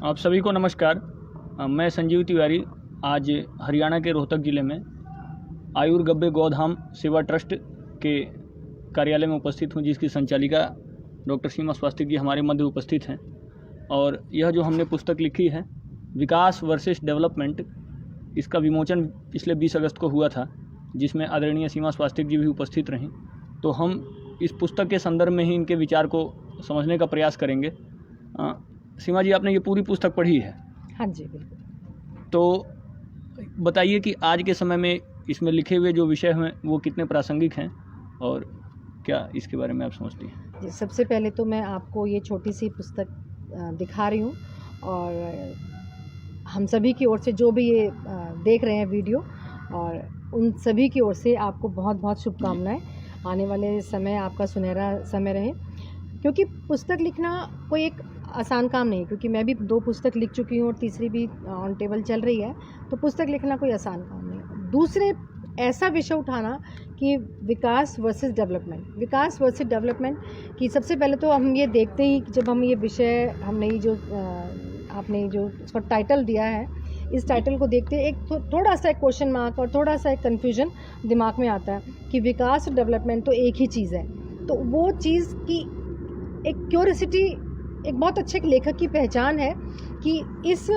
आप सभी को नमस्कार। मैं संजीव तिवारी आज हरियाणा के रोहतक ज़िले में आयुर्गव्य गौधाम सेवा ट्रस्ट के कार्यालय में उपस्थित हूं, जिसकी संचालिका डॉक्टर सीमा स्वास्तिक जी हमारे मध्य उपस्थित हैं। और यह जो हमने पुस्तक लिखी है विकास वर्सेस डेवलपमेंट, इसका विमोचन पिछले 20 अगस्त को हुआ था, जिसमें आदरणीय सीमा स्वास्तिक जी भी उपस्थित रहीं। तो हम इस पुस्तक के संदर्भ में ही इनके विचार को समझने का प्रयास करेंगे। सीमा जी, आपने ये पूरी पुस्तक पढ़ी है? हाँ जी, बिल्कुल। तो बताइए कि आज के समय में इसमें लिखे हुए जो विषय हैं वो कितने प्रासंगिक हैं और क्या इसके बारे में आप समझती हैं? जी, सबसे पहले तो मैं आपको ये छोटी सी पुस्तक दिखा रही हूँ और हम सभी की ओर से जो भी ये देख रहे हैं वीडियो, और उन सभी की ओर से आपको बहुत बहुत शुभकामनाएं। आने वाले समय आपका सुनहरा समय रहे, क्योंकि पुस्तक लिखना कोई एक आसान काम नहीं है। क्योंकि मैं भी 2 पुस्तक लिख चुकी हूँ और तीसरी भी ऑन टेबल चल रही है। तो पुस्तक लिखना कोई आसान काम नहीं है। दूसरे ऐसा विषय उठाना कि विकास वर्सेस डेवलपमेंट, विकास वर्सेस डेवलपमेंट की सबसे पहले तो हम ये देखते ही कि जब हम ये विषय हमने ये जो आपने जो इसका टाइटल दिया है, इस टाइटल को देखते एक थोड़ा सा एक क्वेश्चन मार्क और थोड़ा सा एक कन्फ्यूजन दिमाग में आता है कि विकास और डेवलपमेंट तो एक ही चीज़ है। तो वो चीज़ की एक क्यूरियोसिटी एक बहुत अच्छे एक लेखक की पहचान है कि इस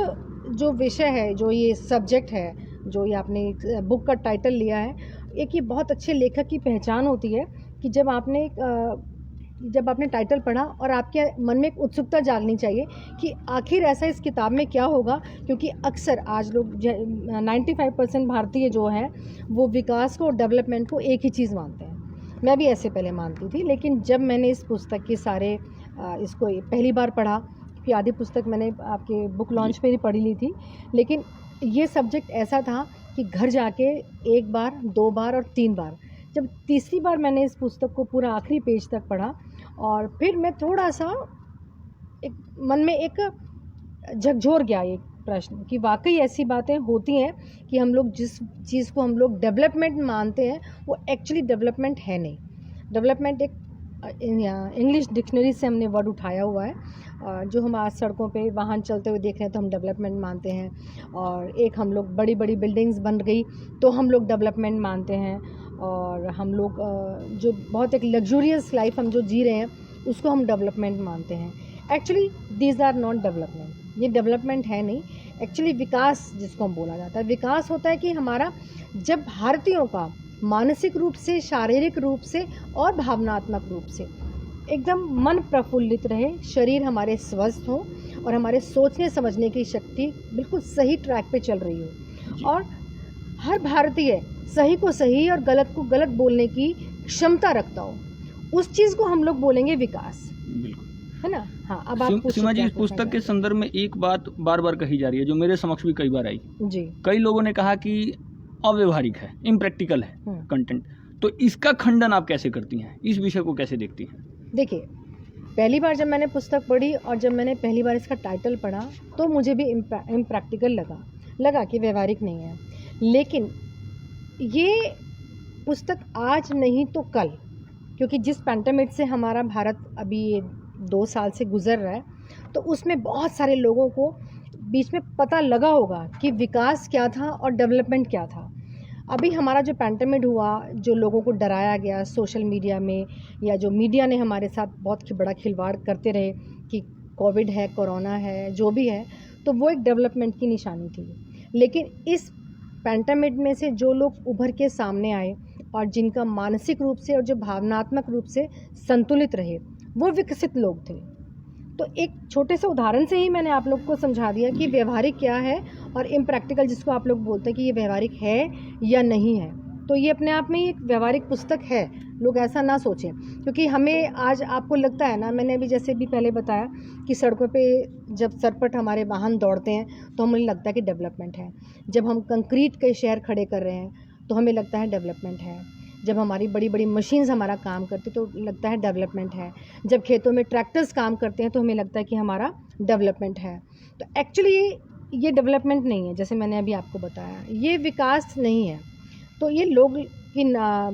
जो विषय है, जो ये सब्जेक्ट है, जो ये आपने बुक का टाइटल लिया है, एक ये बहुत अच्छे लेखक की पहचान होती है कि जब आपने टाइटल पढ़ा और आपके मन में एक उत्सुकता जागनी चाहिए कि आखिर ऐसा इस किताब में क्या होगा। क्योंकि अक्सर आज लोग 95% भारतीय जो हैं वो विकास को और डेवलपमेंट को एक ही चीज़ मानते हैं। मैं भी ऐसे पहले मानती थी, लेकिन जब मैंने इस पुस्तक के सारे इसको पहली बार पढ़ा, क्योंकि आधी पुस्तक मैंने आपके बुक लॉन्च पे ही पढ़ी ली थी, लेकिन ये सब्जेक्ट ऐसा था कि घर जाके 1 बार, 2 बार और 3 बार, जब तीसरी बार मैंने इस पुस्तक को पूरा आखिरी पेज तक पढ़ा और फिर मैं थोड़ा सा एक मन में एक झकझोर गया एक प्रश्न कि वाकई ऐसी बातें होती हैं कि हम लोग जिस चीज़ को हम लोग डेवलपमेंट मानते हैं वो एक्चुअली डेवलपमेंट है नहीं। डेवलपमेंट एक इंग्लिश डिक्शनरी से हमने वर्ड उठाया हुआ है, जो हम आज सड़कों पे वाहन चलते हुए देख रहे हैं तो हम डेवलपमेंट मानते हैं, और एक हम लोग बड़ी बड़ी बिल्डिंग्स बन गई तो हम लोग डेवलपमेंट मानते हैं, और हम लोग जो बहुत एक लग्जूरियस लाइफ हम जो जी रहे हैं उसको हम डेवलपमेंट मानते हैं। Actually these are not development, ये डेवलपमेंट है नहीं। एक्चुअली विकास जिसको हम बोला जाता है, विकास होता है कि हमारा जब भारतीयों का मानसिक रूप से, शारीरिक रूप से और भावनात्मक रूप से एकदम मन प्रफुल्लित रहे, शरीर हमारे स्वस्थ हो और हमारे सोचने समझने की शक्ति बिल्कुल सही ट्रैक पे चल रही हो, और हर भारतीय सही को सही और गलत को गलत बोलने की क्षमता रखता हो, उस चीज़ को हम लोग बोलेंगे विकास। बिल्कुल, है ना? हाँ, अब आप सीमा जी, इस पुस्तक के संदर्भ में एक बात बार बार कही जा रही है जो मेरे समक्ष भी कई बार आई जी। कई लोगों ने कहा कि अव्यवहारिक है, इम्प्रैक्टिकल है कंटेंट। तो इसका खंडन आप कैसे करती हैं? इस विषय को कैसे देखती हैं? देखिए, पहली बार जब मैंने पुस्तक पढ़ी और जब मैंने पहली बार इसका टाइटल पढ़ा तो मुझे भी इम्प्रैक्टिकल लगा कि व्यवहारिक नहीं है। लेकिन ये पुस्तक आज नहीं तो कल, क्योंकि जिस पैंडेमिक से हमारा भारत अभी 2 साल से गुजर रहा है, तो उसमें बहुत सारे लोगों को बीच में पता लगा होगा कि विकास क्या था और डेवलपमेंट क्या था। अभी हमारा जो पैंडेमिक हुआ, जो लोगों को डराया गया सोशल मीडिया में, या जो मीडिया ने हमारे साथ बहुत बड़ा खिलवाड़ करते रहे कि कोविड है, कोरोना है, जो भी है, तो वो एक डेवलपमेंट की निशानी थी। लेकिन इस पैंडेमिक में से जो लोग उभर के सामने आए और जिनका मानसिक रूप से और जो भावनात्मक रूप से संतुलित रहे, वो विकसित लोग थे। तो एक छोटे से उदाहरण से ही मैंने आप लोग को समझा दिया कि व्यवहारिक क्या है और इम्प्रैक्टिकल जिसको आप लोग बोलते हैं कि ये व्यवहारिक है या नहीं है। तो ये अपने आप में ही एक व्यवहारिक पुस्तक है, लोग ऐसा ना सोचें। क्योंकि हमें आज आपको लगता है ना, मैंने अभी जैसे भी पहले बताया कि सड़कों पे जब सरपट हमारे वाहन दौड़ते हैं तो हमें लगता है कि डेवलपमेंट है। जब हम कंक्रीट के शहर खड़े कर रहे हैं तो हमें लगता है डेवलपमेंट है। जब हमारी बड़ी बड़ी मशीन्स हमारा काम करती तो लगता है डेवलपमेंट है। जब खेतों में ट्रैक्टर्स काम करते हैं तो हमें लगता है कि हमारा डेवलपमेंट है। तो एक्चुअली ये डेवलपमेंट नहीं है, जैसे मैंने अभी आपको बताया, ये विकास नहीं है। तो ये लोग की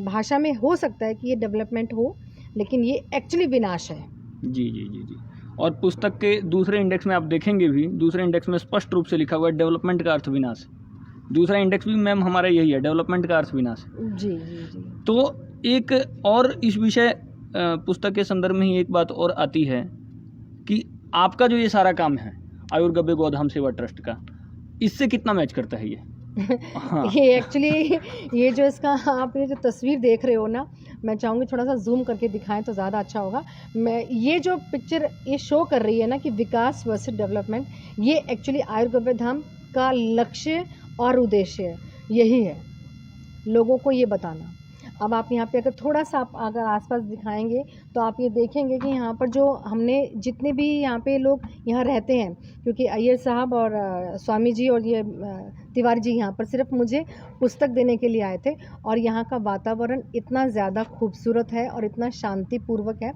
भाषा में हो सकता है कि ये डेवलपमेंट हो, लेकिन ये एक्चुअली विनाश है। जी जी जी जी। और पुस्तक के दूसरे इंडेक्स में आप देखेंगे भी, दूसरे इंडेक्स में स्पष्ट रूप से लिखा हुआ है डेवलपमेंट का अर्थ विनाश। दूसरा इंडेक्स भी मैम हमारा यही है, डेवलपमेंट का अर्थ विनाश। जी जी जी। तो एक और इस विषय पुस्तक के संदर्भ में ही एक बात और आती है कि आपका जो ये सारा काम है आयुर गब्बे गोधाम सेवा ट्रस्ट का, इससे कितना मैच करता है ये? हाँ। ये एक्चुअली ये जो इसका आप ये जो तस्वीर देख रहे हो ना, मैं चाहूँगी थोड़ा सा जूम करके दिखाएं तो ज़्यादा अच्छा होगा। मैं ये जो पिक्चर ये शो कर रही है ना कि विकास वर्सेस डेवलपमेंट, ये एक्चुअली आयुर गब्बे धाम का लक्ष्य और उद्देश्य यही है, लोगों को ये बताना। अब आप यहाँ पे अगर थोड़ा सा आप अगर आसपास दिखाएंगे तो आप ये देखेंगे कि यहाँ पर जो हमने जितने भी यहाँ पे लोग यहाँ रहते हैं, क्योंकि अय्यर साहब और स्वामी जी और ये तिवारी जी यहाँ पर सिर्फ मुझे पुस्तक देने के लिए आए थे, और यहाँ का वातावरण इतना ज़्यादा खूबसूरत है और इतना शांतिपूर्वक है,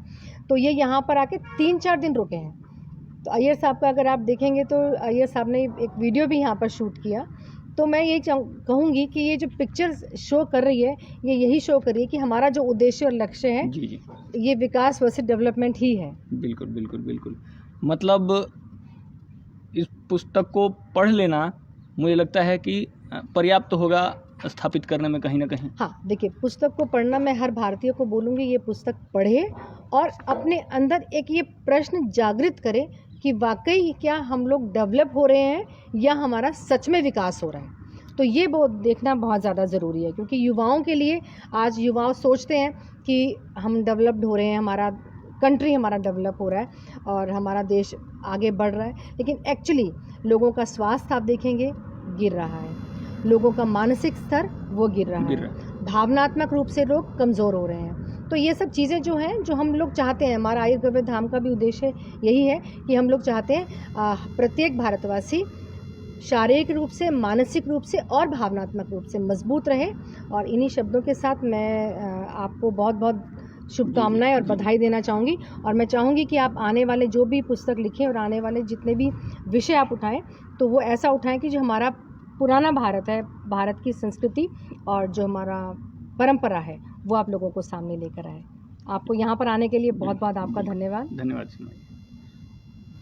तो ये यहाँ पर आके 3-4 दिन रुके हैं। तो अय्यर साहब का अगर आप देखेंगे तो अय्यर साहब ने एक वीडियो भी यहाँ पर शूट किया। तो मैं यही कहूँगी कि ये जो पिक्चर शो कर रही है, ये यही शो कर रही है कि हमारा जो उद्देश्य और लक्ष्य है जी जी, ये विकास वर्सेस डेवलपमेंट ही है। बिल्कुल बिल्कुल बिल्कुल। मतलब इस पुस्तक को पढ़ लेना मुझे लगता है कि पर्याप्त होगा स्थापित करने में कहीं ना कहीं। हाँ, देखिए, पुस्तक को पढ़ना मैं हर भारतीय को बोलूँगी, ये पुस्तक पढ़े और अपने अंदर एक ये प्रश्न जागृत करे कि वाकई क्या हम लोग डेवलप हो रहे हैं या हमारा सच में विकास हो रहा है। तो ये बहुत देखना बहुत ज़्यादा ज़रूरी है, क्योंकि युवाओं के लिए आज युवा सोचते हैं कि हम डेवलप्ड हो रहे हैं, हमारा कंट्री हमारा डेवलप हो रहा है और हमारा देश आगे बढ़ रहा है, लेकिन एक्चुअली लोगों का स्वास्थ्य आप देखेंगे गिर रहा है, लोगों का मानसिक स्तर वो गिर रहा है, भावनात्मक रूप से लोग कमज़ोर हो रहे हैं। तो ये सब चीज़ें जो हैं, जो हम लोग चाहते हैं, हमारा आयुर गब्बे धाम का भी उद्देश्य यही है कि हम लोग चाहते हैं प्रत्येक भारतवासी शारीरिक रूप से, मानसिक रूप से और भावनात्मक रूप से मजबूत रहे। और इन्हीं शब्दों के साथ मैं आपको बहुत बहुत शुभकामनाएं और बधाई देना चाहूँगी, और मैं चाहूँगी कि आप आने वाले जो भी पुस्तक लिखें और आने वाले जितने भी विषय आप उठाएं, तो वो ऐसा उठाएं कि जो हमारा पुराना भारत है, भारत की संस्कृति और जो हमारा परंपरा है, वो आप लोगों को सामने लेकर आए। आपको यहाँ पर आने के लिए बहुत बहुत आपका धन्यवाद। धन्यवाद।